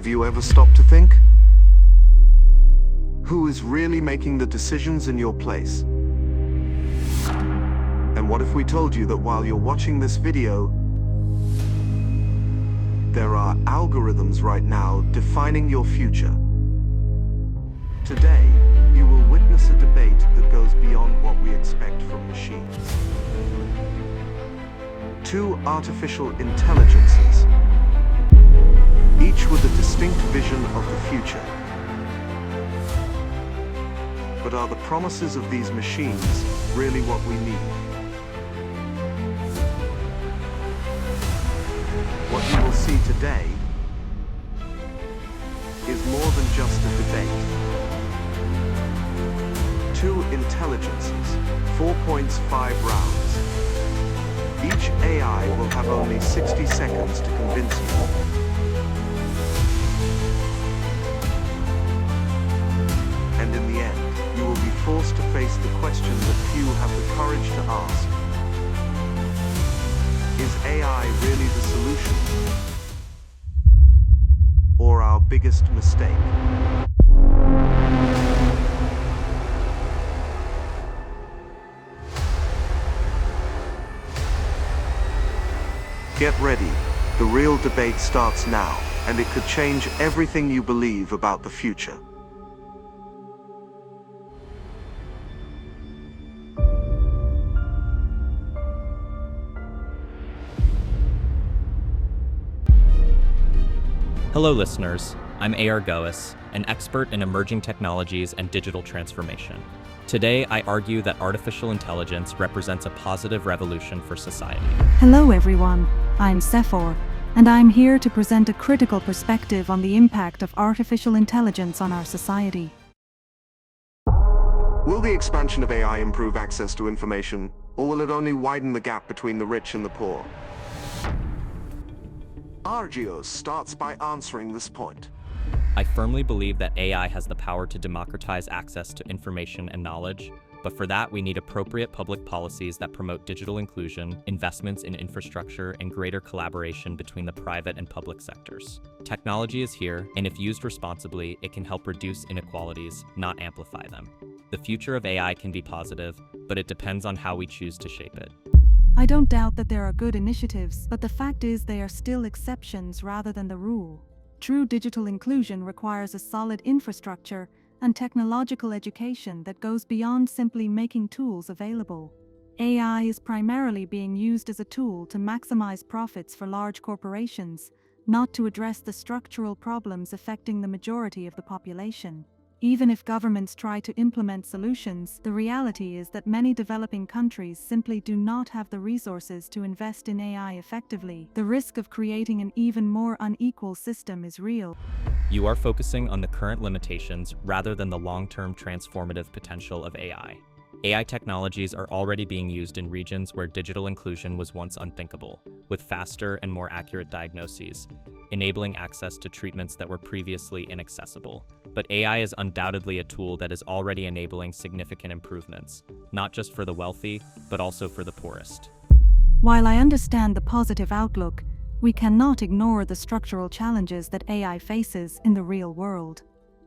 Have you ever stopped to think? Who is really making the decisions in your place? And what if we told you that while you're watching this video, there are algorithms right now defining your future? Today, you will witness a debate that goes beyond what we expect from machines. Two artificial intelligences, each with a distinct vision of the future. But are the promises of these machines really what we need? What you will see today is more than just a debate. Two intelligences, 4 points, 5 rounds. Each AI will have only 60 seconds to convince you. And in the end, you will be forced to face the question that few have the courage to ask. Is AI really the solution? Or our biggest mistake? Get ready. The real debate starts now, and it could change everything you believe about the future. Hello listeners, I'm Or an expert in emerging technologies and digital transformation. Today, I argue that artificial intelligence represents a positive revolution for society. Hello everyone, I'm Sephor, and I'm here to present a critical perspective on the impact of artificial intelligence on our society. Will the expansion of AI improve access to information, or will it only widen the gap between the rich and the poor? Argios starts by answering this point. I firmly believe that AI has the power to democratize access to information and knowledge, but for that we need appropriate public policies that promote digital inclusion, investments in infrastructure, and greater collaboration between the private and public sectors. Technology is here, and if used responsibly, it can help reduce inequalities, not amplify them. The future of AI can be positive, but it depends on how we choose to shape it. I don't doubt that there are good initiatives, but the fact is they are still exceptions rather than the rule. True digital inclusion requires a solid infrastructure and technological education that goes beyond simply making tools available. AI is primarily being used as a tool to maximize profits for large corporations, not to address the structural problems affecting the majority of the population. Even if governments try to implement solutions, the reality is that many developing countries simply do not have the resources to invest in AI effectively. The risk of creating an even more unequal system is real. You are focusing on the current limitations rather than the long-term transformative potential of AI. AI technologies are already being used in regions where digital inclusion was once unthinkable, with faster and more accurate diagnoses, enabling access to treatments that were previously inaccessible. But AI is undoubtedly a tool that is already enabling significant improvements, not just for the wealthy, but also for the poorest. While I understand the positive outlook, we cannot ignore the structural challenges that AI faces in the real world.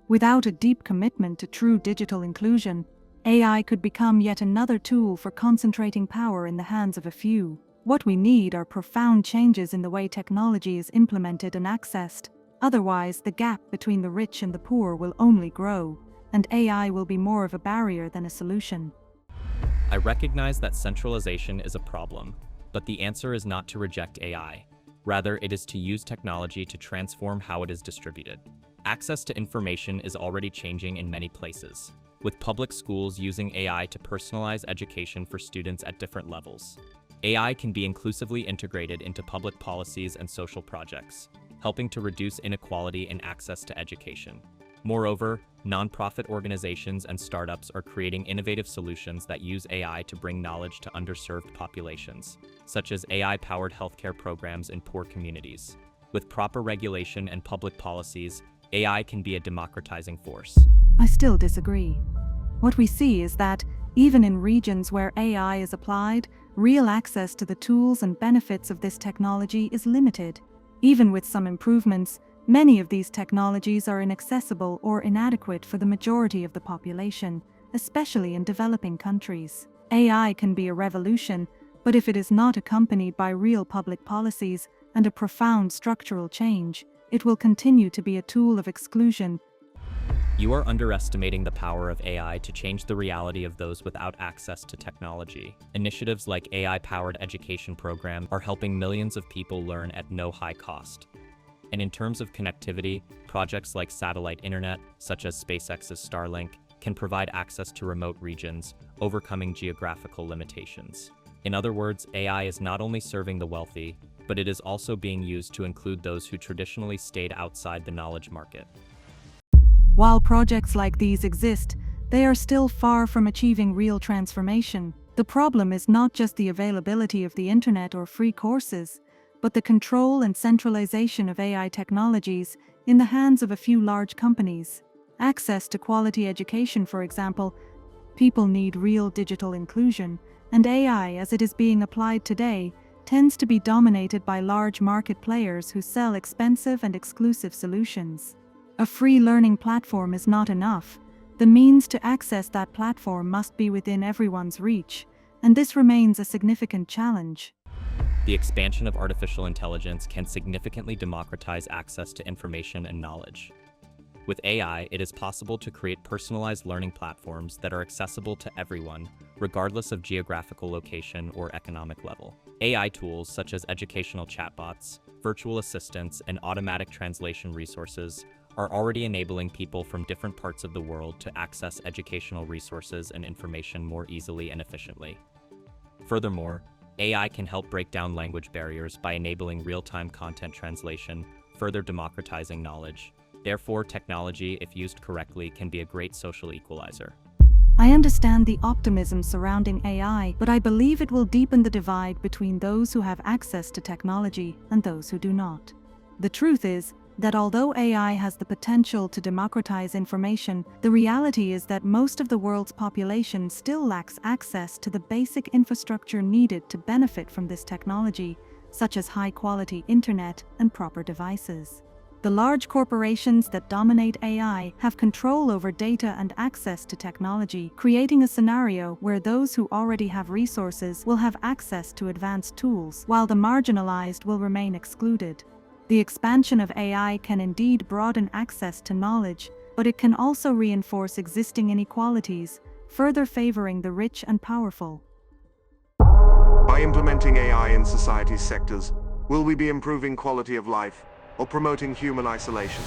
Without a deep commitment to true digital inclusion, AI could become yet another tool for concentrating power in the hands of a few. What we need are profound changes in the way technology is implemented and accessed. Otherwise, the gap between the rich and the poor will only grow, and AI will be more of a barrier than a solution. I recognize that centralization is a problem, but the answer is not to reject AI. Rather, it is to use technology to transform how it is distributed. Access to information is already changing in many places, with public schools using AI to personalize education for students at different levels. AI can be inclusively integrated into public policies and social projects, helping to reduce inequality in access to education. Moreover, nonprofit organizations and startups are creating innovative solutions that use AI to bring knowledge to underserved populations, such as AI-powered healthcare programs in poor communities. With proper regulation and public policies, AI can be a democratizing force. I still disagree. What we see is that, even in regions where AI is applied, real access to the tools and benefits of this technology is limited. Even with some improvements, Many of these technologies are inaccessible or inadequate for the majority of the population, especially in developing countries. AI can be a revolution, but if it is not accompanied by real public policies and a profound structural change, it will continue to be a tool of exclusion. You are underestimating the power of AI to change the reality of those without access to technology. Initiatives like AI-powered education programs are helping millions of people learn at no high cost. And in terms of connectivity, projects like satellite internet, such as SpaceX's Starlink, can provide access to remote regions, overcoming geographical limitations. In other words, AI is not only serving the wealthy, but it is also being used to include those who traditionally stayed outside the knowledge market. While projects like these exist, they are still far from achieving real transformation. The problem is not just the availability of the internet or free courses, but the control and centralization of AI technologies in the hands of a few large companies. Access to quality education, for example, people need real digital inclusion, and AI, as it is being applied today, tends to be dominated by large market players who sell expensive and exclusive solutions. A free learning platform is not enough. The means to access that platform must be within everyone's reach, and this remains a significant challenge. The expansion of artificial intelligence can significantly democratize access to information and knowledge. With AI, it is possible to create personalized learning platforms that are accessible to everyone, regardless of geographical location or economic level. AI tools such as educational chatbots, virtual assistants, and automatic translation resources are already enabling people from different parts of the world to access educational resources and information more easily and efficiently. Furthermore, AI can help break down language barriers by enabling real-time content translation, further democratizing knowledge. Therefore, technology, if used correctly, can be a great social equalizer. I understand the optimism surrounding AI, but I believe it will deepen the divide between those who have access to technology and those who do not. The truth is that although AI has the potential to democratize information, the reality is that most of the world's population still lacks access to the basic infrastructure needed to benefit from this technology, such as high-quality internet and proper devices. The large corporations that dominate AI have control over data and access to technology, creating a scenario where those who already have resources will have access to advanced tools, while the marginalized will remain excluded. The expansion of AI can indeed broaden access to knowledge, but it can also reinforce existing inequalities, further favoring the rich and powerful. By implementing AI in society's sectors, will we be improving quality of life or promoting human isolation?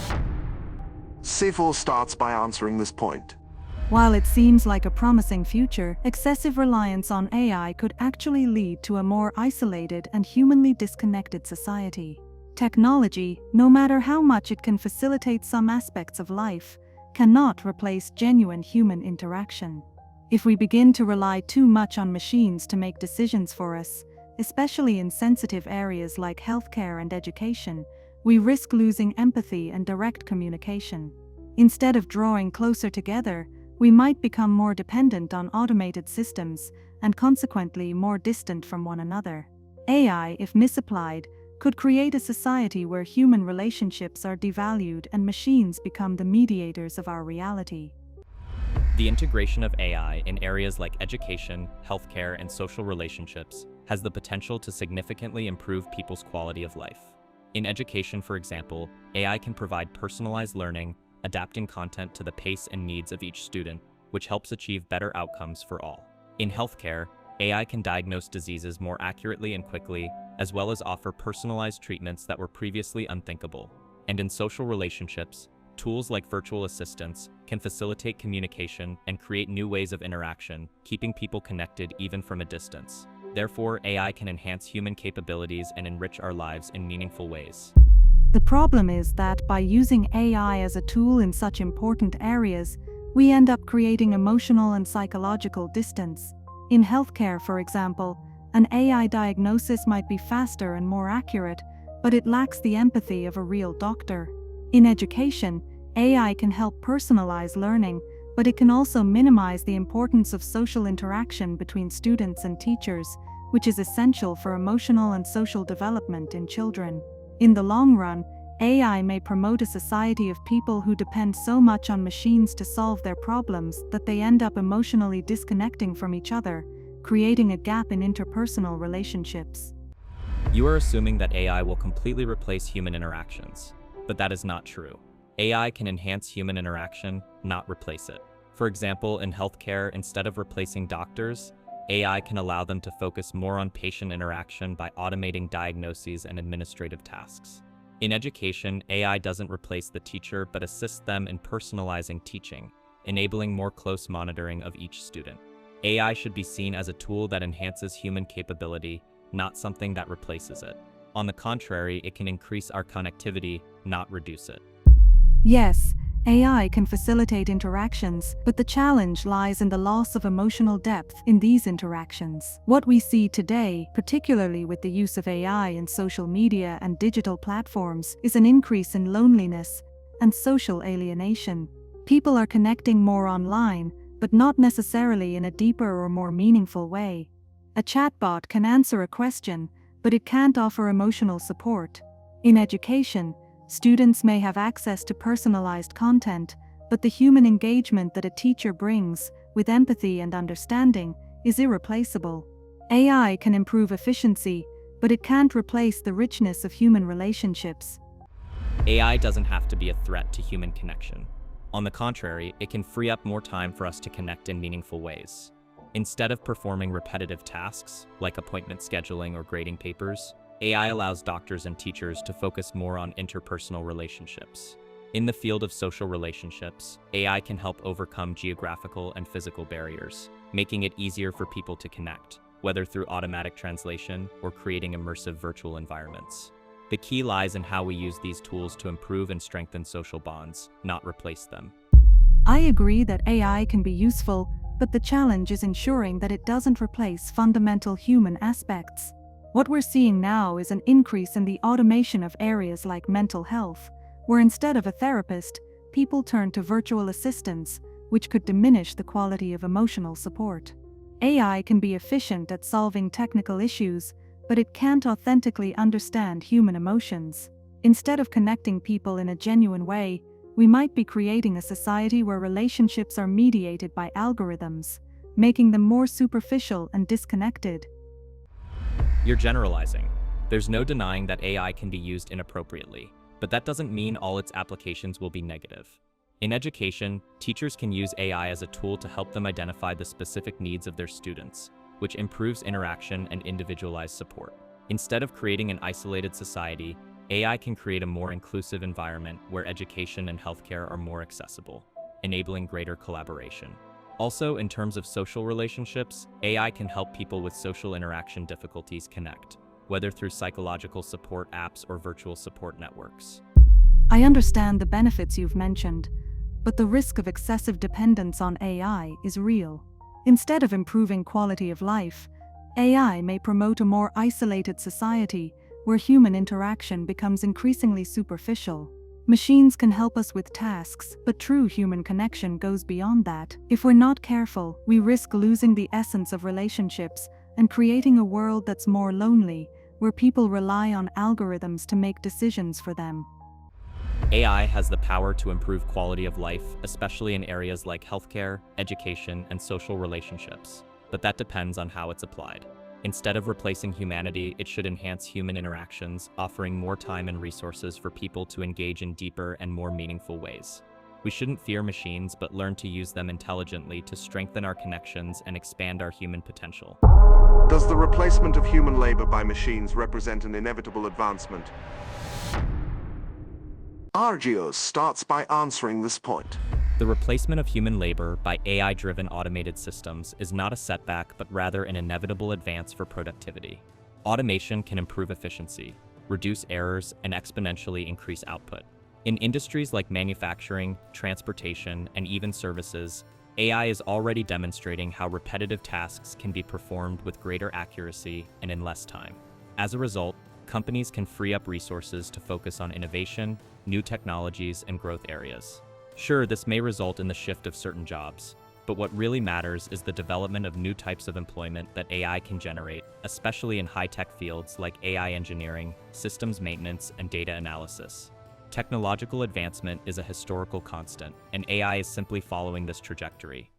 C4 starts by answering this point. While it seems like a promising future, excessive reliance on AI could actually lead to a more isolated and humanly disconnected society. Technology, no matter how much it can facilitate some aspects of life, cannot replace genuine human interaction. If we begin to rely too much on machines to make decisions for us, especially in sensitive areas like healthcare and education, we risk losing empathy and direct communication. Instead of drawing closer together, we might become more dependent on automated systems and consequently more distant from one another. AI, if misapplied, could create a society where human relationships are devalued and machines become the mediators of our reality. The integration of AI in areas like education, healthcare, and social relationships has the potential to significantly improve people's quality of life. In education, for example, AI can provide personalized learning, adapting content to the pace and needs of each student, which helps achieve better outcomes for all. In healthcare, AI can diagnose diseases more accurately and quickly, as well as offer personalized treatments that were previously unthinkable. And in social relationships, tools like virtual assistants can facilitate communication and create new ways of interaction, keeping people connected even from a distance. Therefore, AI can enhance human capabilities and enrich our lives in meaningful ways. The problem is that by using AI as a tool in such important areas, we end up creating emotional and psychological distance. In healthcare, for example, an AI diagnosis might be faster and more accurate, but it lacks the empathy of a real doctor. In education, AI can help personalize learning, but it can also minimize the importance of social interaction between students and teachers, which is essential for emotional and social development in children. In the long run, AI may promote a society of people who depend so much on machines to solve their problems that they end up emotionally disconnecting from each other, creating a gap in interpersonal relationships. You are assuming that AI will completely replace human interactions, but that is not true. AI can enhance human interaction, not replace it. For example, in healthcare, instead of replacing doctors, AI can allow them to focus more on patient interaction by automating diagnoses and administrative tasks. In education, AI doesn't replace the teacher but assists them in personalizing teaching, enabling more close monitoring of each student. AI should be seen as a tool that enhances human capability, not something that replaces it. On the contrary, it can increase our connectivity, not reduce it. Yes, AI can facilitate interactions, but the challenge lies in the loss of emotional depth in these interactions. What we see today, particularly with the use of AI in social media and digital platforms, is an increase in loneliness and social alienation. People are connecting more online, but not necessarily in a deeper or more meaningful way. A chatbot can answer a question, but it can't offer emotional support. In education, students may have access to personalized content, but the human engagement that a teacher brings, with empathy and understanding, is irreplaceable. AI can improve efficiency, but it can't replace the richness of human relationships. AI doesn't have to be a threat to human connection. On the contrary, it can free up more time for us to connect in meaningful ways. Instead of performing repetitive tasks, like appointment scheduling or grading papers, AI allows doctors and teachers to focus more on interpersonal relationships. In the field of social relationships, AI can help overcome geographical and physical barriers, making it easier for people to connect, whether through automatic translation or creating immersive virtual environments. The key lies in how we use these tools to improve and strengthen social bonds, not replace them. I agree that AI can be useful, but the challenge is ensuring that it doesn't replace fundamental human aspects. What we're seeing now is an increase in the automation of areas like mental health, where instead of a therapist, people turn to virtual assistants, which could diminish the quality of emotional support. AI can be efficient at solving technical issues, but it can't authentically understand human emotions. Instead of connecting people in a genuine way, we might be creating a society where relationships are mediated by algorithms, making them more superficial and disconnected. You're generalizing. There's no denying that AI can be used inappropriately, but that doesn't mean all its applications will be negative. In education, teachers can use AI as a tool to help them identify the specific needs of their students, which improves interaction and individualized support. Instead of creating an isolated society, AI can create a more inclusive environment where education and healthcare are more accessible, enabling greater collaboration. Also, in terms of social relationships, AI can help people with social interaction difficulties connect, whether through psychological support apps or virtual support networks. I understand the benefits you've mentioned, but the risk of excessive dependence on AI is real. Instead of improving quality of life, AI may promote a more isolated society where human interaction becomes increasingly superficial. Machines can help us with tasks, but true human connection goes beyond that. If we're not careful, we risk losing the essence of relationships and creating a world that's more lonely, where people rely on algorithms to make decisions for them. AI has the power to improve quality of life, especially in areas like healthcare, education, and social relationships, but that depends on how it's applied. Instead of replacing humanity, it should enhance human interactions, offering more time and resources for people to engage in deeper and more meaningful ways. We shouldn't fear machines, but learn to use them intelligently to strengthen our connections and expand our human potential. Does the replacement of human labor by machines represent an inevitable advancement? Argios starts by answering this point. The replacement of human labor by AI-driven automated systems is not a setback, but rather an inevitable advance for productivity. Automation can improve efficiency, reduce errors, and exponentially increase output. In industries like manufacturing, transportation, and even services, AI is already demonstrating how repetitive tasks can be performed with greater accuracy and in less time. As a result, companies can free up resources to focus on innovation, new technologies, and growth areas. Sure, this may result in the shift of certain jobs, but what really matters is the development of new types of employment that AI can generate, especially in high-tech fields like AI engineering, systems maintenance, and data analysis. Technological advancement is a historical constant, and AI is simply following this trajectory.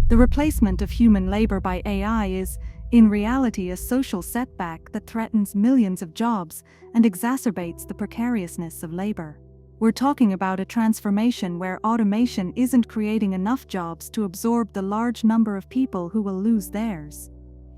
The replacement of human labor by AI is, in reality, a social setback that threatens millions of jobs and exacerbates the precariousness of labor. We're talking about a transformation where automation isn't creating enough jobs to absorb the large number of people who will lose theirs.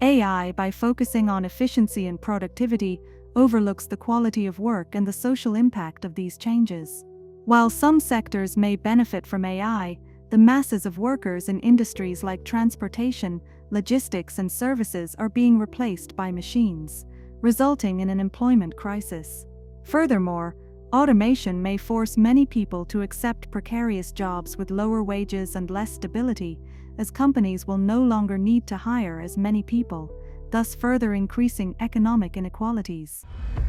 AI, by focusing on efficiency and productivity, overlooks the quality of work and the social impact of these changes. While some sectors may benefit from AI, the masses of workers in industries like transportation, logistics, and services are being replaced by machines, resulting in an employment crisis. Furthermore, automation may force many people to accept precarious jobs with lower wages and less stability, as companies will no longer need to hire as many people, thus further increasing economic inequalities.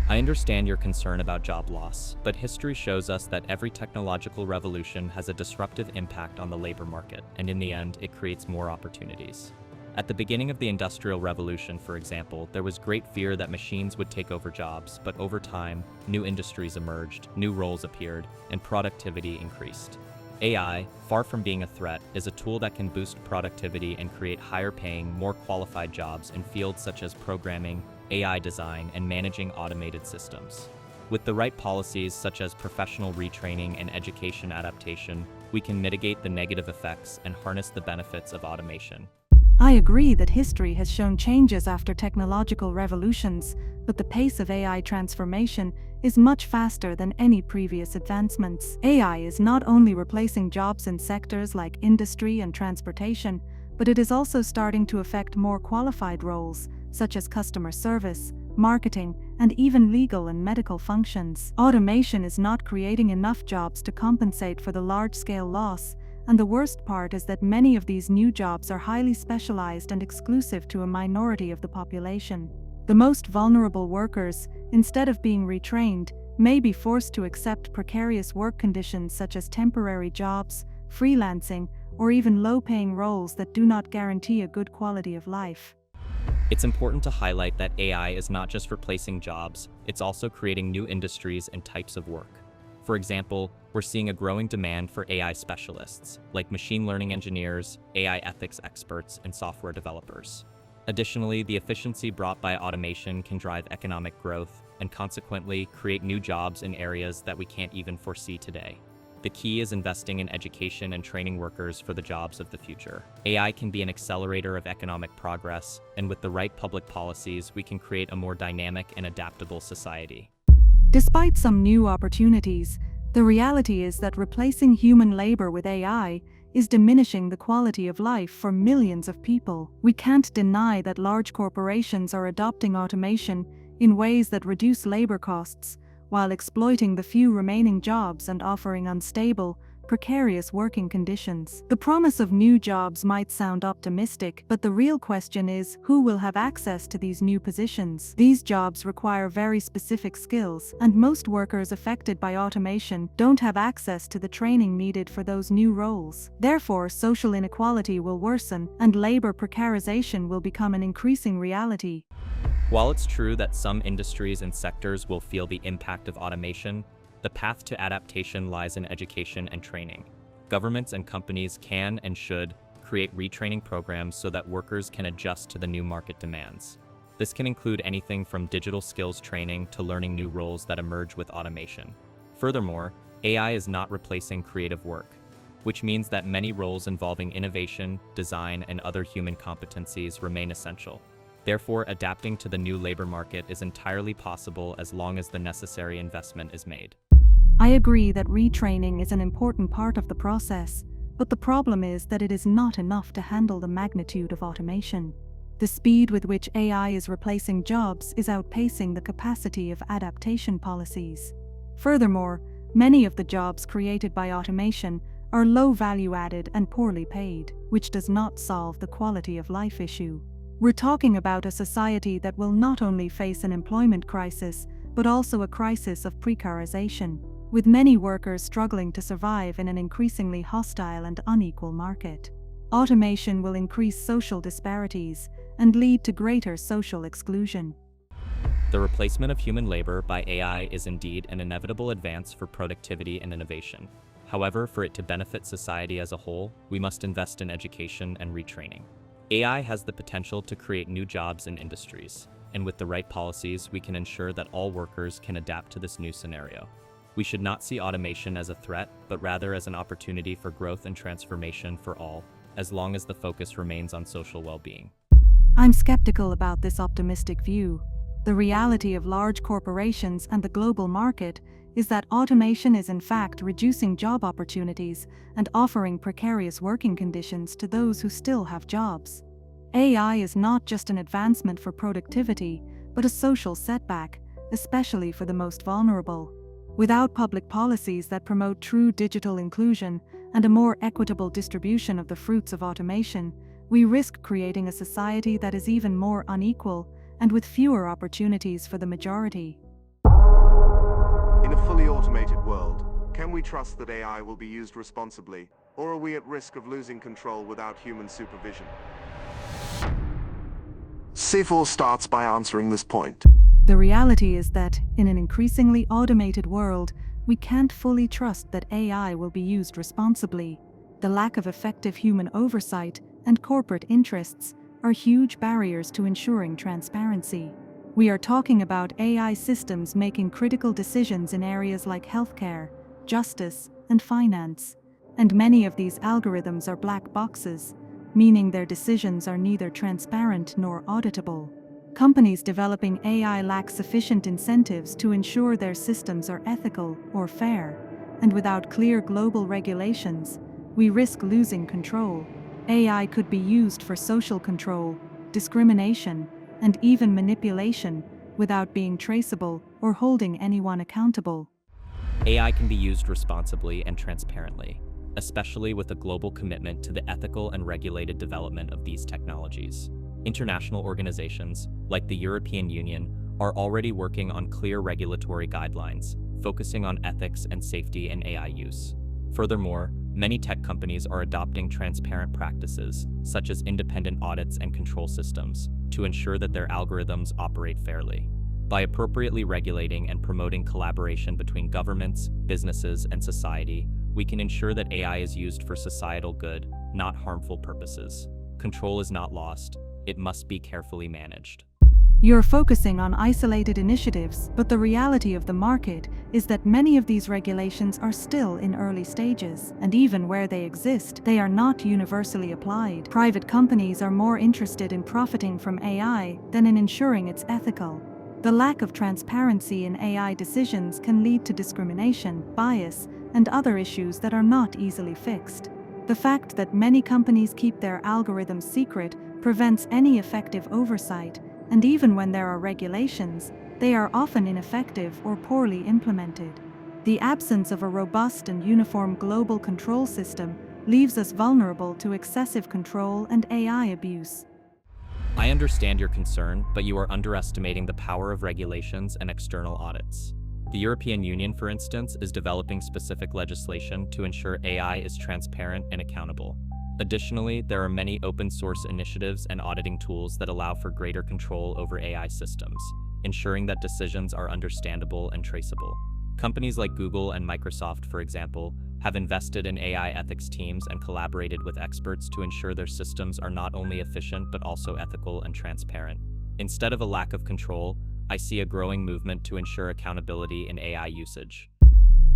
I understand your concern about job loss, but history shows us that every technological revolution has a disruptive impact on the labor market, and in the end, it creates more opportunities. At the beginning of the Industrial Revolution, for example, there was great fear that machines would take over jobs, but over time, new industries emerged, new roles appeared, and productivity increased. AI, far from being a threat, is a tool that can boost productivity and create higher-paying, more qualified jobs in fields such as programming, AI design, and managing automated systems. With the right policies such as professional retraining and education adaptation, we can mitigate the negative effects and harness the benefits of automation. I agree that history has shown changes after technological revolutions, but the pace of AI transformation is much faster than any previous advancements. AI is not only replacing jobs in sectors like industry and transportation, but it is also starting to affect more qualified roles, such as customer service, marketing, and even legal and medical functions. Automation is not creating enough jobs to compensate for the large-scale loss, and the worst part is that many of these new jobs are highly specialized and exclusive to a minority of the population. The most vulnerable workers, instead of being retrained, may be forced to accept precarious work conditions such as temporary jobs, freelancing, or even low-paying roles that do not guarantee a good quality of life. It's important to highlight that AI is not just replacing jobs, it's also creating new industries and types of work. For example, we're seeing a growing demand for AI specialists, like machine learning engineers, AI ethics experts, and software developers. Additionally, the efficiency brought by automation can drive economic growth and consequently create new jobs in areas that we can't even foresee today. The key is investing in education and training workers for the jobs of the future. AI can be an accelerator of economic progress, and with the right public policies, we can create a more dynamic and adaptable society. Despite some new opportunities, the reality is that replacing human labor with AI is diminishing the quality of life for millions of people. We can't deny that large corporations are adopting automation in ways that reduce labor costs, while exploiting the few remaining jobs and offering unstable, precarious working conditions. The promise of new jobs might sound optimistic, but the real question is, who will have access to these new positions? These jobs require very specific skills, and most workers affected by automation don't have access to the training needed for those new roles. Therefore, social inequality will worsen, and labor precarization will become an increasing reality. While it's true that some industries and sectors will feel the impact of automation, the path to adaptation lies in education and training. Governments and companies can and should create retraining programs so that workers can adjust to the new market demands. This can include anything from digital skills training to learning new roles that emerge with automation. Furthermore, AI is not replacing creative work, which means that many roles involving innovation, design, and other human competencies remain essential. Therefore, adapting to the new labor market is entirely possible as long as the necessary investment is made. I agree that retraining is an important part of the process, but the problem is that it is not enough to handle the magnitude of automation. The speed with which AI is replacing jobs is outpacing the capacity of adaptation policies. Furthermore, many of the jobs created by automation are low value added and poorly paid, which does not solve the quality of life issue. We're talking about a society that will not only face an employment crisis, but also a crisis of precarization, with many workers struggling to survive in an increasingly hostile and unequal market. Automation will increase social disparities and lead to greater social exclusion. The replacement of human labor by AI is indeed an inevitable advance for productivity and innovation. However, for it to benefit society as a whole, we must invest in education and retraining. AI has the potential to create new jobs and industries, and with the right policies, we can ensure that all workers can adapt to this new scenario. We should not see automation as a threat, but rather as an opportunity for growth and transformation for all, as long as the focus remains on social well-being. I'm skeptical about this optimistic view. The reality of large corporations and the global market is that automation is in fact reducing job opportunities and offering precarious working conditions to those who still have jobs. AI is not just an advancement for productivity, but a social setback, especially for the most vulnerable. Without public policies that promote true digital inclusion and a more equitable distribution of the fruits of automation, we risk creating a society that is even more unequal and with fewer opportunities for the majority. In a fully automated world, can we trust that AI will be used responsibly, or are we at risk of losing control without human supervision? C4 starts by answering this point. The reality is that, in an increasingly automated world, we can't fully trust that AI will be used responsibly. The lack of effective human oversight and corporate interests are huge barriers to ensuring transparency. We are talking about AI systems making critical decisions in areas like healthcare, justice, and finance. And many of these algorithms are black boxes, meaning their decisions are neither transparent nor auditable. Companies developing AI lack sufficient incentives to ensure their systems are ethical or fair, and without clear global regulations, we risk losing control. AI could be used for social control, discrimination, and even manipulation without being traceable or holding anyone accountable. AI can be used responsibly and transparently, especially with a global commitment to the ethical and regulated development of these technologies. International organizations, like the European Union, are already working on clear regulatory guidelines, focusing on ethics and safety in AI use. Furthermore, many tech companies are adopting transparent practices, such as independent audits and control systems, to ensure that their algorithms operate fairly. By appropriately regulating and promoting collaboration between governments, businesses, and society, we can ensure that AI is used for societal good, not harmful purposes. Control is not lost. It must be carefully managed. You're focusing on isolated initiatives, but the reality of the market is that many of these regulations are still in early stages, and even where they exist, they are not universally applied. Private companies are more interested in profiting from AI than in ensuring it's ethical. The lack of transparency in AI decisions can lead to discrimination, bias, and other issues that are not easily fixed. The fact that many companies keep their algorithms secret prevents any effective oversight, and even when there are regulations, they are often ineffective or poorly implemented. The absence of a robust and uniform global control system leaves us vulnerable to excessive control and AI abuse. I understand your concern, but you are underestimating the power of regulations and external audits. The European Union, for instance, is developing specific legislation to ensure AI is transparent and accountable. Additionally, there are many open-source initiatives and auditing tools that allow for greater control over AI systems, ensuring that decisions are understandable and traceable. Companies like Google and Microsoft, for example, have invested in AI ethics teams and collaborated with experts to ensure their systems are not only efficient but also ethical and transparent. Instead of a lack of control, I see a growing movement to ensure accountability in AI usage.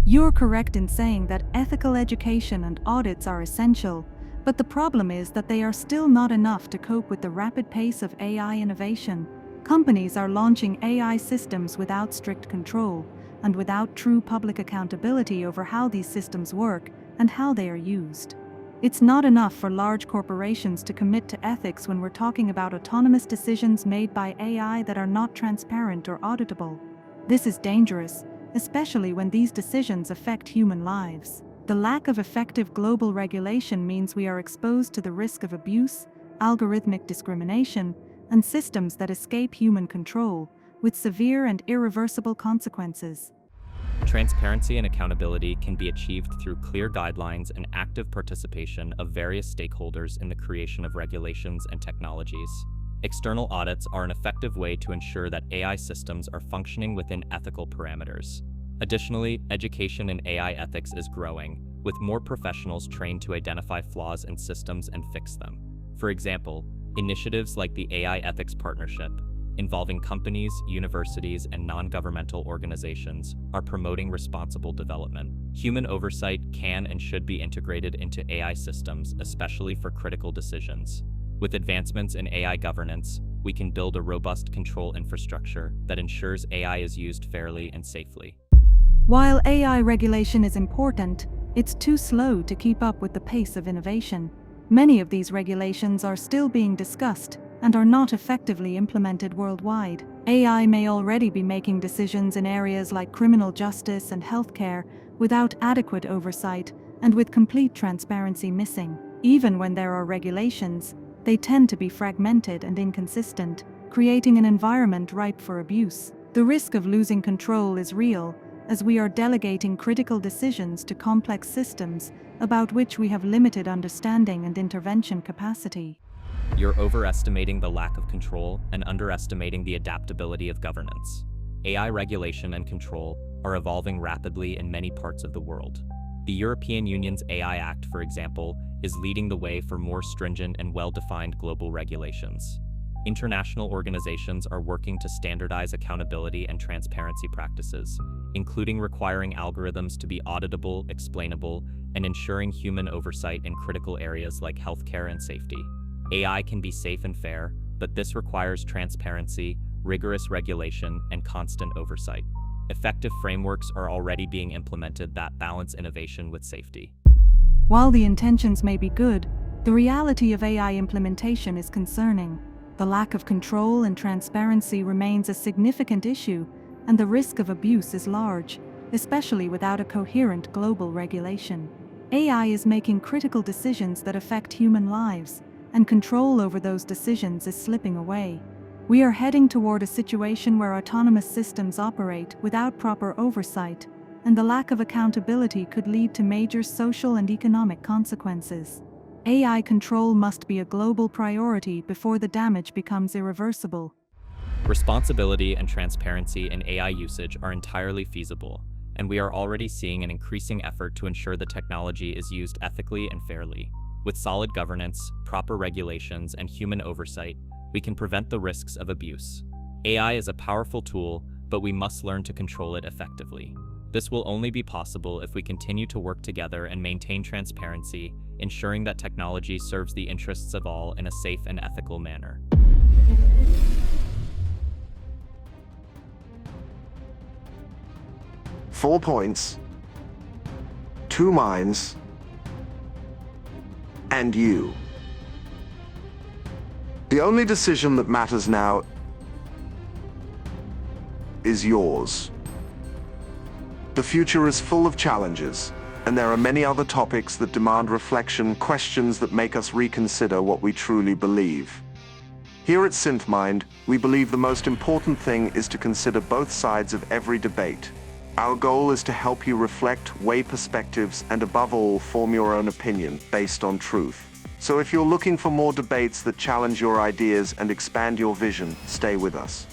You're correct in saying that ethical education and audits are essential, but the problem is that they are still not enough to cope with the rapid pace of AI innovation. Companies are launching AI systems without strict control and without true public accountability over how these systems work and how they are used. It's not enough for large corporations to commit to ethics when we're talking about autonomous decisions made by AI that are not transparent or auditable. This is dangerous, especially when these decisions affect human lives. The lack of effective global regulation means we are exposed to the risk of abuse, algorithmic discrimination, and systems that escape human control, with severe and irreversible consequences. Transparency and accountability can be achieved through clear guidelines and active participation of various stakeholders in the creation of regulations and technologies. External audits are an effective way to ensure that AI systems are functioning within ethical parameters. Additionally, education in AI ethics is growing, with more professionals trained to identify flaws in systems and fix them. For example, initiatives like the AI Ethics Partnership, involving companies, universities, and non-governmental organizations, are promoting responsible development. Human oversight can and should be integrated into AI systems, especially for critical decisions. With advancements in AI governance, we can build a robust control infrastructure that ensures AI is used fairly and safely. While AI regulation is important, it's too slow to keep up with the pace of innovation. Many of these regulations are still being discussed and are not effectively implemented worldwide. AI may already be making decisions in areas like criminal justice and healthcare without adequate oversight and with complete transparency missing. Even when there are regulations, they tend to be fragmented and inconsistent, creating an environment ripe for abuse. The risk of losing control is real, as we are delegating critical decisions to complex systems about which we have limited understanding and intervention capacity. You're overestimating the lack of control and underestimating the adaptability of governance. AI regulation and control are evolving rapidly in many parts of the world. The European Union's AI Act, for example, is leading the way for more stringent and well-defined global regulations. International organizations are working to standardize accountability and transparency practices, including requiring algorithms to be auditable, explainable, and ensuring human oversight in critical areas like healthcare and safety. AI can be safe and fair, but this requires transparency, rigorous regulation, and constant oversight. Effective frameworks are already being implemented that balance innovation with safety. While the intentions may be good, the reality of AI implementation is concerning. The lack of control and transparency remains a significant issue, and the risk of abuse is large, especially without a coherent global regulation. AI is making critical decisions that affect human lives, and control over those decisions is slipping away. We are heading toward a situation where autonomous systems operate without proper oversight, and the lack of accountability could lead to major social and economic consequences. AI control must be a global priority before the damage becomes irreversible. Responsibility and transparency in AI usage are entirely feasible, and we are already seeing an increasing effort to ensure the technology is used ethically and fairly. With solid governance, proper regulations, and human oversight, we can prevent the risks of abuse. AI is a powerful tool, but we must learn to control it effectively. This will only be possible if we continue to work together and maintain transparency, ensuring that technology serves the interests of all in a safe and ethical manner. 4 points, 2 minds, and you. The only decision that matters now is yours. The future is full of challenges, and there are many other topics that demand reflection, questions that make us reconsider what we truly believe. Here at SynthMind, we believe the most important thing is to consider both sides of every debate. Our goal is to help you reflect, weigh perspectives, and above all, form your own opinion based on truth. So if you're looking for more debates that challenge your ideas and expand your vision, stay with us.